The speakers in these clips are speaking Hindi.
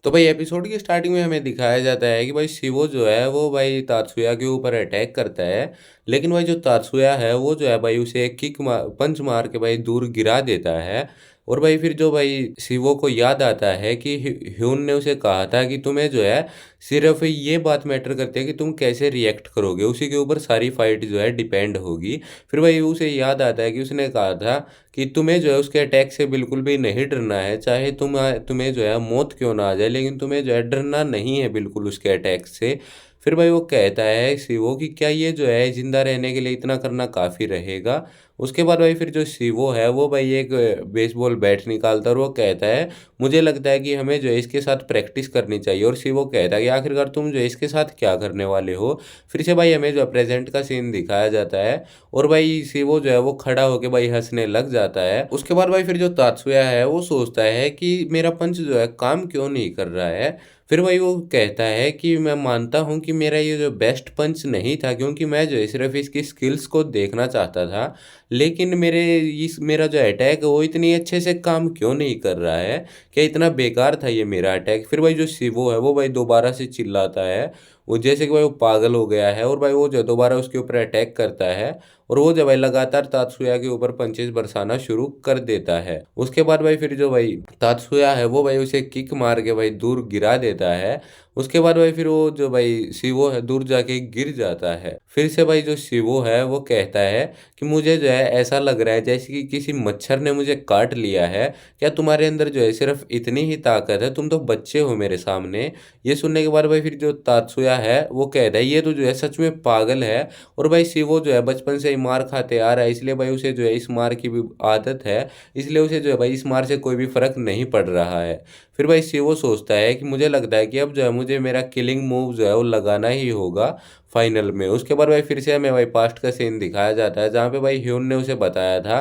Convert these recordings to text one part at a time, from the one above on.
तो भाई एपिसोड की स्टार्टिंग में हमें दिखाया जाता है कि भाई शिवो जो है वो भाई तात्सुया के ऊपर अटैक करता है। लेकिन भाई जो तात्सुया है वो जो है भाई उसे एक पंच मार के भाई दूर गिरा देता है। और भाई फिर जो भाई शिवो को याद आता है कि ह्यून ने उसे कहा था कि तुम्हें जो है सिर्फ ये बात मैटर करती है कि तुम कैसे रिएक्ट करोगे, उसी के ऊपर सारी फाइट जो है डिपेंड होगी। फिर भाई उसे याद आता है कि उसने कहा था कि तुम्हें जो है उसके अटैक से बिल्कुल भी नहीं डरना है, चाहे तुम्हें जो है मौत क्यों ना आ जाए, लेकिन तुम्हें जो है डरना नहीं है बिल्कुल उसके अटैक से। फिर भाई वो कहता है शिवो कि क्या ये जो है जिंदा रहने के लिए इतना करना काफ़ी रहेगा। उसके बाद भाई फिर जो शिवो है वो भाई एक बेसबॉल बैट निकालता है और वो कहता है मुझे लगता है कि हमें जो है इसके साथ प्रैक्टिस करनी चाहिए। और शिवो कहता है कि आखिरकार तुम जो है इसके साथ क्या करने वाले हो। फिर से भाई हमें जो है प्रेजेंट का सीन दिखाया जाता है और भाई शिवो जो है वो खड़ा होके भाई हंसने लग जाता है। उसके बाद भाई फिर जो तात्सुया है वो सोचता है कि मेरा पंच जो है काम क्यों नहीं कर रहा है। फिर भाई वो कहता है कि मैं मानता हूँ कि मेरा ये जो बेस्ट पंच नहीं था, क्योंकि मैं जो है सिर्फ इसकी स्किल्स को देखना चाहता था, लेकिन मेरा जो अटैक है वो इतनी अच्छे से काम क्यों नहीं कर रहा है, क्या इतना बेकार था ये मेरा अटैक। फिर भाई जो शिवो है वो भाई दोबारा से चिल्लाता है, वो जैसे कि भाई वो पागल हो गया है और भाई वो जो दोबारा उसके ऊपर अटैक करता है। और वो जो भाई लगातार तात्सुया के ऊपर पंचेस बरसाना शुरू कर देता है। उसके बाद भाई फिर जो भाई तात्सुया है वो भाई उसे किक मार के भाई दूर गिरा देता है। उसके बाद भाई फिर वो जो भाई शिवो है दूर जाके गिर जाता है। फिर से भाई जो शिवो है वो कहता है कि मुझे जो है ऐसा लग रहा है जैसे कि किसी मच्छर ने मुझे काट लिया है, क्या तुम्हारे अंदर जो है सिर्फ इतनी ही ताकत है, तुम तो बच्चे हो मेरे सामने। ये सुनने के बाद भाई फिर जो तात्सुया है वो कहता है ये तो जो है सच में पागल है। और भाई शिवो जो है बचपन से ही मार खाते आ रहा है, इसलिए भाई उसे जो है इस मार की भी आदत है, इसलिए उसे जो है भाई इस मार से कोई भी फर्क नहीं पड़ रहा है। फिर भाई शिवो सोचता है कि मुझे लगता है कि अब जो है मुझे मेरा किलिंग मूव जो है वो लगाना ही होगा फाइनल में। उसके बाद भाई फिर से हमें भाई पास्ट का सीन दिखाया जाता है जहाँ पे भाई ह्यून ने उसे बताया था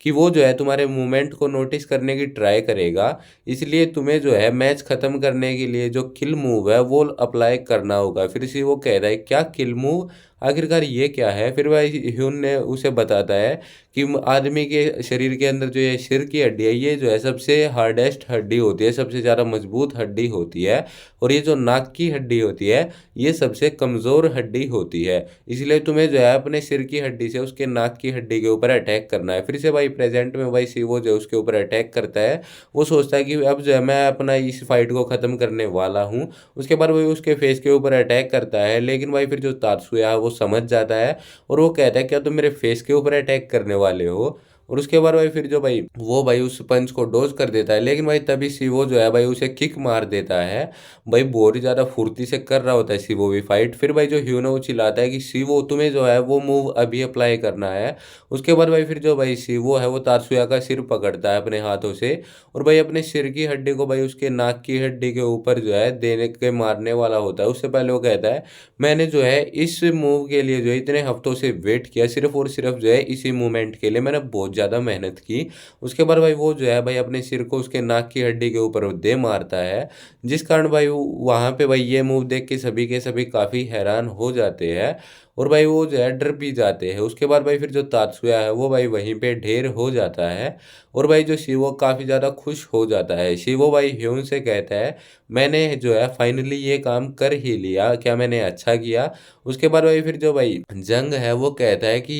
कि वो जो है तुम्हारे मूवमेंट को नोटिस करने की ट्राई करेगा, इसलिए तुम्हें जो है मैच खत्म करने के लिए जो किल मूव है वो अप्लाई करना होगा। फिर से वो कह रहा है क्या किल मूव, आखिरकार ये क्या है। फिर भाई ह्यून ने उसे बताता है कि आदमी के शरीर के अंदर जो ये सिर की हड्डी है ये जो है सबसे हार्डेस्ट हड्डी होती है, सबसे ज़्यादा मजबूत हड्डी होती है। और ये जो नाक की हड्डी होती है ये सबसे कमज़ोर हड्डी होती है, इसलिए तुम्हें जो है अपने सिर की हड्डी से उसके नाक की हड्डी के ऊपर अटैक करना है। फिर से भाई प्रेजेंट में भाई शिवो जो है उसके ऊपर अटैक करता है। वो सोचता है कि अब जो है मैं अपना इस फाइट को ख़त्म करने वाला हूँ। उसके बाद वही उसके फेस के ऊपर अटैक करता है, लेकिन भाई फिर जो तात्सुया है वो समझ जाता है और वो कहता है क्या तुम मेरे फेस के ऊपर अटैक करने वाले हो। और उसके बाद भाई फिर जो भाई वो भाई उस पंच को डोज कर देता है, लेकिन भाई तभी शिवो जो है भाई उसे किक मार देता है। भाई बहुत ही ज़्यादा फुर्ती से कर रहा होता है शिवो भी फाइट। फिर भाई जो ह्यूनो वो चिल्लाता है कि शिवो तुम्हें जो है वो मूव अभी अप्लाई करना है। उसके बाद भाई फिर जो भाई शिवो है वो तात्सुया का सिर पकड़ता है अपने हाथों से और भाई अपने सिर की हड्डी को भाई उसके नाक की हड्डी के ऊपर जो है देने के मारने वाला होता है। उससे पहले वो कहता है मैंने जो है इस मूव के लिए जो है इतने हफ्तों से वेट किया, सिर्फ और सिर्फ जो है इसी मूवमेंट के लिए मैंने बहुत ज़्यादा मेहनत की। उसके बाद भाई वो जो है भाई अपने सिर को उसके नाक की हड्डी के ऊपर दे मारता है, जिस कारण भाई वहाँ पे भाई ये मूव देख के सभी काफ़ी हैरान हो जाते हैं और भाई वो जो है डर भी जाते हैं। उसके बाद भाई फिर जो तात्सुया है वो भाई वहीं पे ढेर हो जाता है और भाई जो शिवो काफ़ी ज़्यादा खुश हो जाता है। शिवो भाई ह्यून से कहता है मैंने जो है फाइनली ये काम कर ही लिया, क्या मैंने अच्छा किया। उसके बाद भाई फिर जो भाई जंग है वो कहता है कि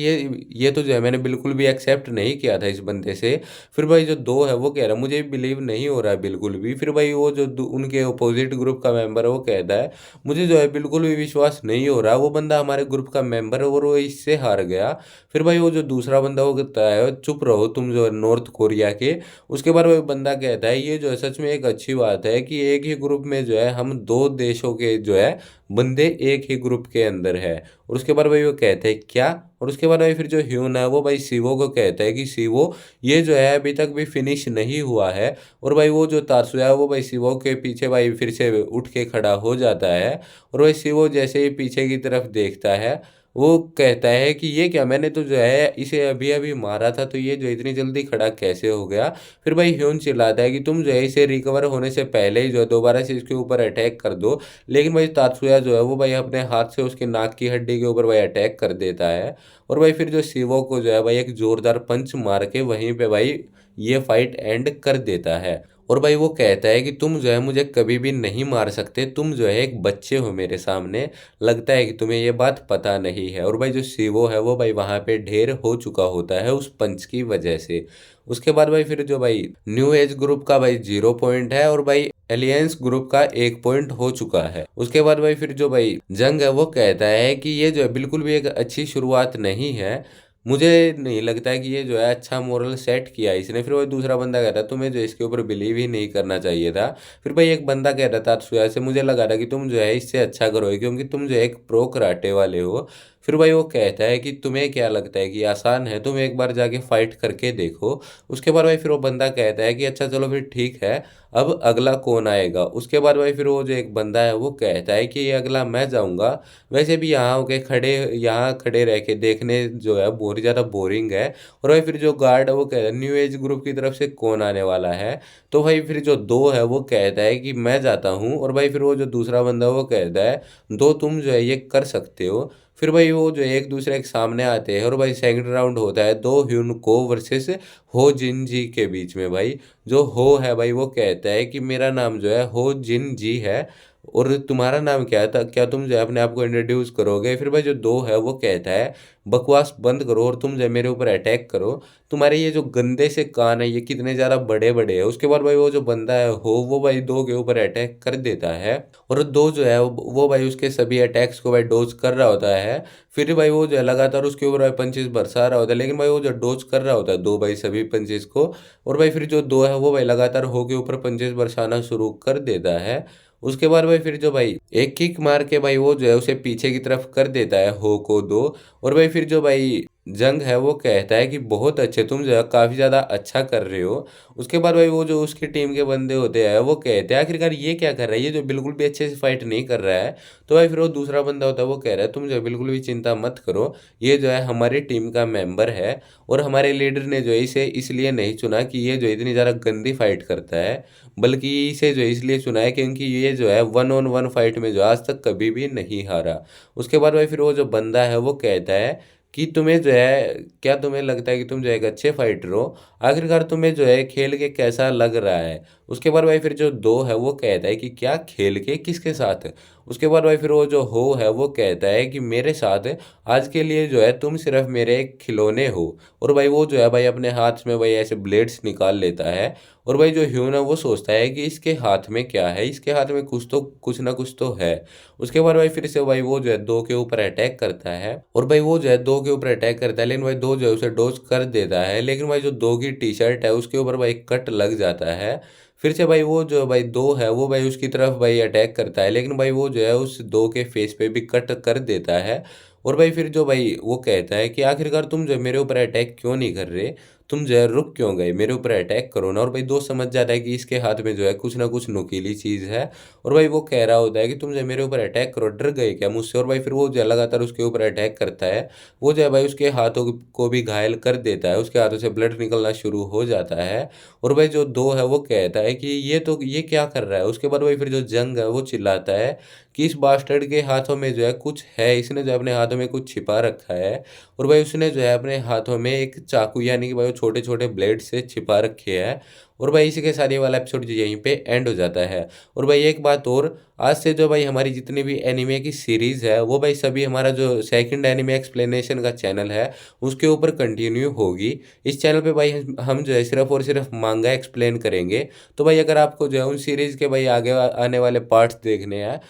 ये तो जो है मैंने बिल्कुल भी एक्सेप्ट नहीं किया था इस बंदे से। फिर भाई जो दो है वो कह रहा है मुझे बिलीव नहीं हो रहा है बिल्कुल भी। फिर भाई वो जो उनके अपोजिट ग्रुप का मेंबर है वो कहता है मुझे जो है बिल्कुल भी विश्वास नहीं हो रहा, वो बंदा हमारे ग्रुप का मेंबर है और वो इससे हार गया। फिर भाई वो जो दूसरा बंदा वो कहता है चुप रहो तुम जो है नॉर्थ कोरिया के। उसके बाद वो बंदा कहता है ये जो है सच में एक अच्छी बात है कि एक ही ग्रुप में जो है हम दो देशों के जो है बंदे एक ही ग्रुप के अंदर है। और उसके बाद भाई वो कहते हैं क्या। और उसके बाद भाई फिर जो ह्यून है वो भाई शिवो को कहता है कि शिवो ये जो है अभी तक भी फिनिश नहीं हुआ है। और भाई वो जो तात्सुया है वो भाई शिवो के पीछे भाई फिर से उठ के खड़ा हो जाता है। और भाई शिवो जैसे ही पीछे की तरफ देखता है वो कहता है कि ये क्या, मैंने तो जो है इसे अभी अभी मारा था, तो ये जो इतनी जल्दी खड़ा कैसे हो गया। फिर भाई ह्यून चिल्लाता है कि तुम जो है इसे रिकवर होने से पहले ही जो है दोबारा से इसके ऊपर अटैक कर दो। लेकिन भाई तात्सुया जो है वो भाई अपने हाथ से उसके नाक की हड्डी के ऊपर भाई अटैक कर देता है। और भाई फिर जो शिवो को जो है भाई एक जोरदार पंच मार के वहीं पे भाई ये फाइट एंड कर देता है। और भाई वो कहता है कि तुम जो है मुझे कभी भी नहीं मार सकते, तुम जो है एक बच्चे हो मेरे सामने, लगता है कि तुम्हें ये बात पता नहीं है। और भाई जो शिवो है वो भाई वहाँ पे ढेर हो चुका होता है उस पंच की वजह से। उसके बाद भाई फिर जो भाई न्यू एज ग्रुप का भाई 0 पॉइंट है और भाई एलियंस ग्रुप का 1 पॉइंट हो चुका है। उसके बाद भाई फिर जो भाई जंग है वो कहता है कि ये जो है बिल्कुल भी एक अच्छी शुरुआत नहीं है, मुझे नहीं लगता है कि ये जो है अच्छा मोरल सेट किया है इसने। फिर वो दूसरा बंदा कह रहा है तुम्हें जो इसके ऊपर बिलीव ही नहीं करना चाहिए था। फिर भाई एक बंदा कह रहा था सुया से, मुझे लगा था कि तुम जो है इससे अच्छा करोगे क्योंकि तुम जो है एक प्रो कराटे वाले हो। फिर भाई वो कहता है कि तुम्हें क्या लगता है कि आसान है, तुम एक बार जाके फाइट करके देखो। उसके बाद भाई फिर वो बंदा कहता है कि अच्छा चलो फिर ठीक है, अब अगला कौन आएगा। उसके बाद भाई फिर वो जो एक बंदा है वो कहता है कि ये अगला मैं जाऊंगा, वैसे भी यहाँ होके खड़े, यहाँ खड़े रह के देखने जो है बहुत ज़्यादा बोरिंग है। और भाई फिर जो गार्ड है वो कहता है न्यू एज ग्रुप की तरफ से कौन आने वाला है। तो भाई फिर जो दो है वो कहता है कि मैं जाता हूँ। और भाई फिर वो जो दूसरा बंदा है वो कहता है दो तुम जो है ये कर सकते हो। फिर भाई वो जो एक दूसरे के सामने आते हैं और भाई सेकंड राउंड होता है दो ह्यून को वर्सेस हो जिन जी के बीच में। भाई जो हो है भाई वो कहता है कि मेरा नाम जो है हो जिन जी है और तुम्हारा नाम क्या था, क्या तुम जो है अपने आप को इंट्रोड्यूस करोगे। फिर भाई जो दो है वो कहता है बकवास बंद करो और तुम जो है मेरे ऊपर अटैक करो, तुम्हारे ये जो गंदे से कान है ये कितने ज़्यादा बड़े बड़े हैं। उसके बाद भाई वो जो बंदा है हो वो भाई दो के ऊपर अटैक कर देता है और दो जो है वो भाई उसके सभी अटैक्स को भाई डोज कर रहा होता है। फिर भाई वो जो है लगातार उसके ऊपर भाई पंचेस बरसा रहा होता है, लेकिन भाई वो जो डोज कर रहा होता है दो भाई सभी पंचेस को। और भाई फिर जो दो है वो भाई लगातार हो के ऊपर पंचेस बरसाना शुरू कर देता है। उसके बाद भाई फिर जो भाई एक किक मार के भाई वो जो है उसे पीछे की तरफ कर देता है हो को दो। और भाई फिर जो भाई जंग है वो कहता है कि बहुत अच्छे, तुम जो है काफ़ी ज़्यादा अच्छा कर रहे हो। उसके बाद भाई वो जो उसकी टीम के बंदे होते हैं वो कहते हैं आखिरकार ये क्या कर रहा है, ये जो बिल्कुल भी अच्छे से फाइट नहीं कर रहा है। तो भाई फिर वो दूसरा बंदा होता है वो कह रहा है तुम जो है बिल्कुल भी चिंता मत करो, ये जो है हमारी टीम का मेंबर है और हमारे लीडर ने जो है इसे इसलिए नहीं चुना कि ये जो इतनी ज़्यादा गंदी फाइट करता है, बल्कि इसे जो है इसलिए चुना है क्योंकि ये जो है 1-on-1 फाइट में जो आज तक कभी भी नहीं हारा। उसके बाद भाई फिर वो जो बंदा है वो कहता है कि तुम्हें जो है, क्या तुम्हें लगता है कि तुम जो है एक अच्छे फाइटर हो, आखिरकार तुम्हें जो है खेल के कैसा लग रहा है। उसके बाद भाई फिर जो दो है वो कहता है कि क्या खेल के किसके साथ। उसके बाद भाई फिर वो जो हो है वो कहता है कि मेरे साथ आज के लिए जो है तुम सिर्फ मेरे खिलौने हो। और भाई वो जो है भाई अपने हाथ में भाई ऐसे ब्लेड्स निकाल लेता है। और भाई जो ह्यून है वो सोचता है कि इसके हाथ में क्या है, इसके हाथ में कुछ तो कुछ ना कुछ तो है। उसके बाद भाई फिर से भाई वो जो है दो के ऊपर अटैक करता है और भाई वो जो है दो के ऊपर अटैक करता है, लेकिन भाई दो जो है उसे डोज कर देता है। लेकिन भाई जो दो की टी शर्ट है उसके ऊपर भाई कट लग जाता है। फिर से भाई वो जो भाई दो है वो भाई उसकी तरफ भाई अटैक करता है, लेकिन भाई वो जो है उस दो के फेस पे भी कट कर देता है। और भाई फिर जो भाई वो कहता है कि आखिरकार तुम जो है मेरे ऊपर अटैक क्यों नहीं कर रहे, तुम जो है रुक क्यों गए, मेरे ऊपर अटैक करो ना। और भाई दोस्त समझ जाता है कि इसके हाथ में जो है कुछ ना कुछ नुकीली चीज़ है। और भाई वो कह रहा होता है कि तुम जो है मेरे ऊपर अटैक करो, डर गए क्या मुझसे। और भाई फिर वो जो है लगातार उसके ऊपर अटैक करता है। वो जो है भाई उसके हाथों को भी घायल कर देता है, उसके हाथों से ब्लड निकलना शुरू हो जाता है। और भाई जो दो है वो कहता है कि ये तो ये क्या कर रहा है। उसके बाद भाई फिर जो जंग है वो चिल्लाता है कि इस बास्टर्ड के हाथों में जो है कुछ है, इसने जो है अपने हाथों में कुछ छिपा रखा है। और भाई उसने जो है अपने हाथों में एक चाकू, यानी कि भाई वो छोटे छोटे ब्लेड से छिपा रखे हैं। और भाई इसी के साथ ये वाला एपिसोड जो यहीं पे एंड हो जाता है। और भाई एक बात और, आज से जो भाई हमारी जितनी भी एनिमे की सीरीज़ है वो भाई सभी हमारा जो सेकंड एनिमे एक्सप्लेनेशन का चैनल है उसके ऊपर कंटिन्यू होगी। इस चैनल पे भाई हम जो है सिर्फ और सिर्फ मांगा एक्सप्लेन करेंगे। तो भाई अगर आपको जो है उन सीरीज़ के भाई आगे आने वाले पार्ट्स देखने हैं,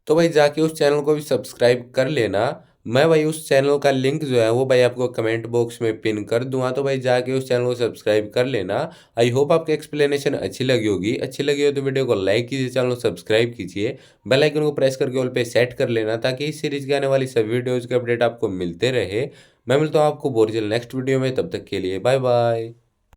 तो भाई जाके उस चैनल को भी सब्सक्राइब कर लेना। मैं भाई उस चैनल का लिंक जो है वो भाई आपको कमेंट बॉक्स में पिन कर दूंगा, तो भाई जाके उस चैनल को सब्सक्राइब कर लेना। आई होप आपकी एक्सप्लेनेशन अच्छी लगी होगी, अच्छी लगी हो तो वीडियो को लाइक कीजिए, चैनल को सब्सक्राइब कीजिए, बेल आइकन को प्रेस करके ऑल पे सेट कर लेना ताकि इस सीरीज के आने वाली सभी वीडियोज़ के अपडेट आपको मिलते रहे। मैं मिलता हूँ आपको बहुत जल्द नेक्स्ट वीडियो में, तब तक के लिए बाय बाय।